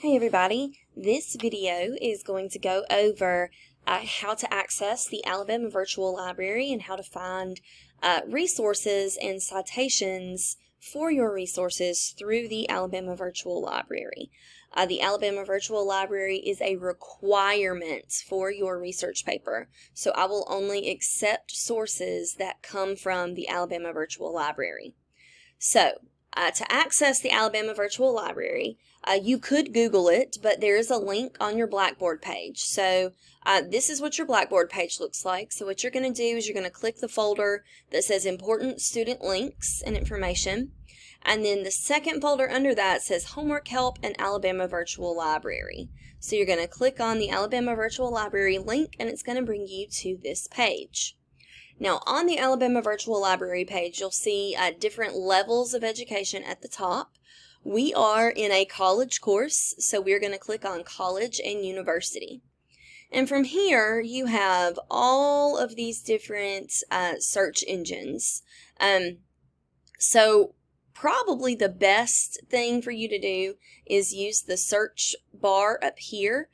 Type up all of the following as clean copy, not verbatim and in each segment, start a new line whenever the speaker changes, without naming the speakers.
Hey everybody, this video is going to go over how to access the Alabama Virtual Library and how to find resources and citations for your resources through the Alabama Virtual Library. The Alabama Virtual Library is a requirement for your research paper, so I will only accept sources that come from the Alabama Virtual Library. So, to access the Alabama Virtual Library, you could Google it, but there is a link on your Blackboard page. So this is what your Blackboard page looks like. So what you're going to do is you're going to click the folder that says Important Student Links and Information. And then the second folder under that says Homework Help and Alabama Virtual Library. So you're going to click on the Alabama Virtual Library link and it's going to bring you to this page. Now, on the Alabama Virtual Library page, you'll see different levels of education at the top. We are in a college course, so we're going to click on College and University. And from here, you have all of these different search engines. So probably the best thing for you to do is use the search bar up here.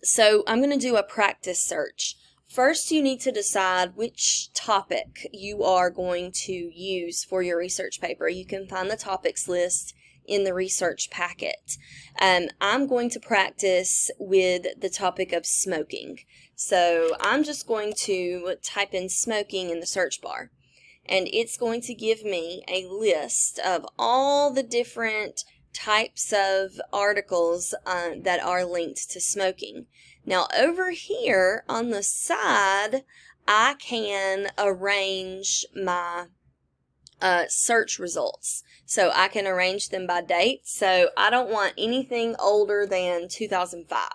So I'm going to do a practice search. First, you need to decide which topic you are going to use for your research paper. You can find the topics list in the research packet. I'm going to practice with the topic of smoking. So I'm just going to type in smoking in the search bar. And it's going to give me a list of all the different types of articles that are linked to smoking. Now over here on the side, I can arrange my search results. So I can arrange them by date. So I don't want anything older than 2005.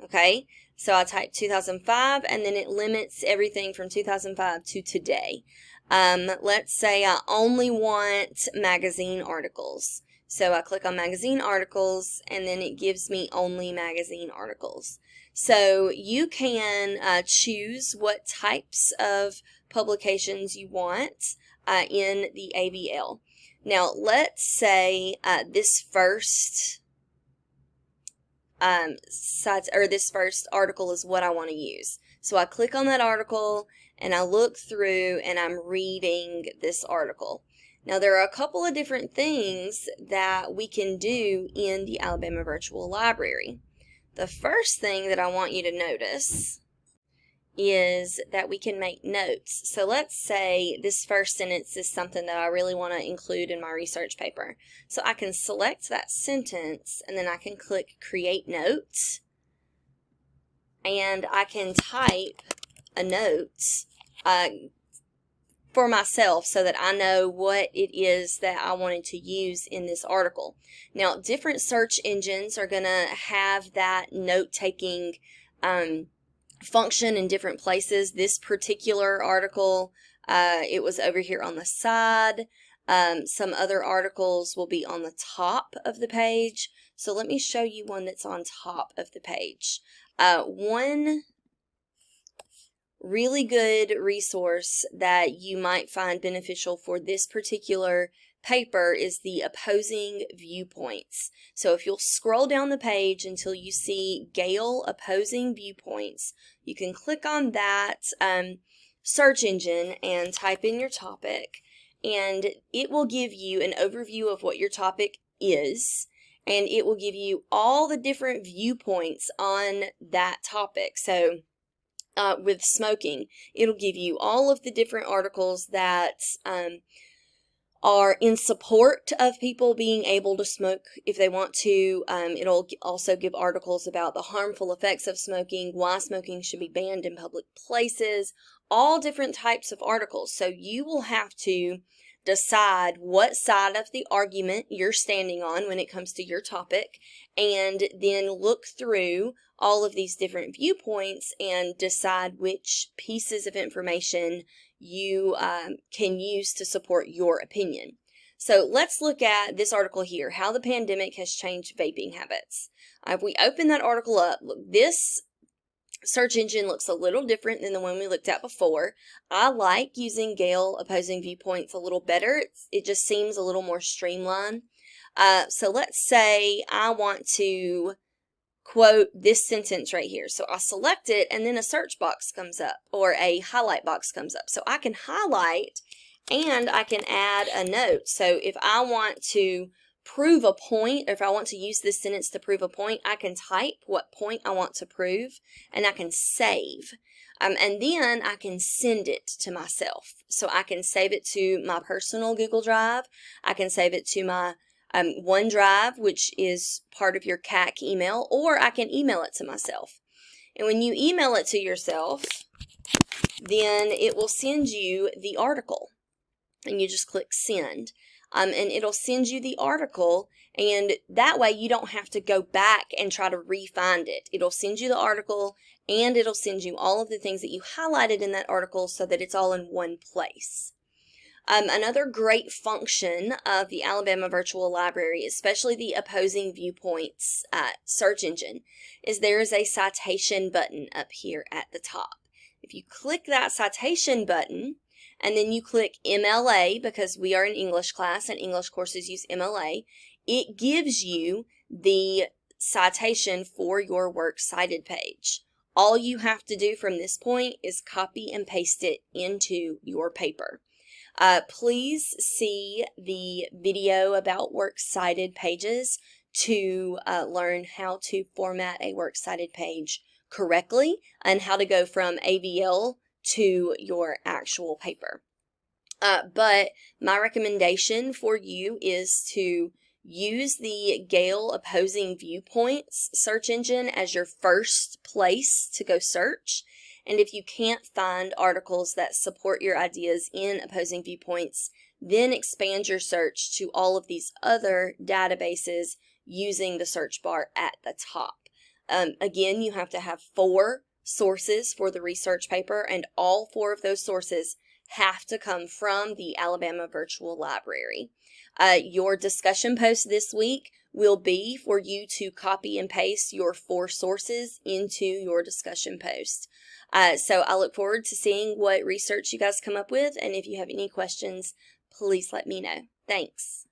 Okay, so I type 2005 and then it limits everything from 2005 to today. Let's say I only want magazine articles. So I click on magazine articles and then it gives me only magazine articles. So you can choose what types of publications you want in the AVL. Now let's say this first article is what I want to use. So I click on that article and I look through and I'm reading this article. Now there are a couple of different things that we can do in the Alabama Virtual Library. The first thing that I want you to notice is that we can make notes. So let's say this first sentence is something that I really want to include in my research paper. So I can select that sentence and then I can click Create Notes and I can type a note for myself so that I know what it is that I wanted to use in this article. Now, different search engines are going to have that note-taking function in different places. This particular article, it was over here on the side. Some other articles will be on the top of the page. So let me show you one that's on top of the page. One really good resource that you might find beneficial for this particular paper is the opposing viewpoints. So if you'll scroll down the page until you see Gale opposing viewpoints, you can click on that search engine and type in your topic, and it will give you an overview of what your topic is, and it will give you all the different viewpoints on that topic. So with smoking, it'll give you all of the different articles that are in support of people being able to smoke if they want to. It'll also give articles about the harmful effects of smoking, why smoking should be banned in public places, all different types of articles. So you will have to decide what side of the argument you're standing on when it comes to your topic, and then look through all of these different viewpoints and decide which pieces of information you can use to support your opinion. So let's look at this article here, How the Pandemic Has Changed Vaping Habits. If we open that article up, look, this search engine looks a little different than the one we looked at before. I like using Gale opposing viewpoints a little better. It just seems a little more streamlined. So let's say I want to quote this sentence right here. So I select it and then a search box comes up or a highlight box comes up. So I can highlight and I can add a note. So if I want to prove a point, or if I want to use this sentence to prove a point, I can type what point I want to prove and I can save. And then I can send it to myself. So I can save it to my personal Google Drive. I can save it to my OneDrive, which is part of your CAC email, or I can email it to myself. And when you email it to yourself, then it will send you the article. And you just click send. And it'll send you the article, and that way you don't have to go back and try to re-find it. It'll send you the article, and it'll send you all of the things that you highlighted in that article so that it's all in one place. Another great function of the Alabama Virtual Library, especially the opposing viewpoints search engine, is there is a citation button up here at the top. If you click that citation button, and then you click MLA, because we are an English class and English courses use MLA, it gives you the citation for your works cited page. All you have to do from this point is copy and paste it into your paper. Please see the video about works cited pages to learn how to format a works cited page correctly and how to go from AVL to your actual paper. But my recommendation for you is to use the Gale Opposing Viewpoints search engine as your first place to go search. And if you can't find articles that support your ideas in Opposing Viewpoints, then expand your search to all of these other databases using the search bar at the top. Again, you have to have 4 sources for the research paper, and all 4 of those sources have to come from the Alabama Virtual Library. Your discussion post this week will be for you to copy and paste your 4 sources into your discussion post. So I look forward to seeing what research you guys come up with, and if you have any questions, please let me know. Thanks.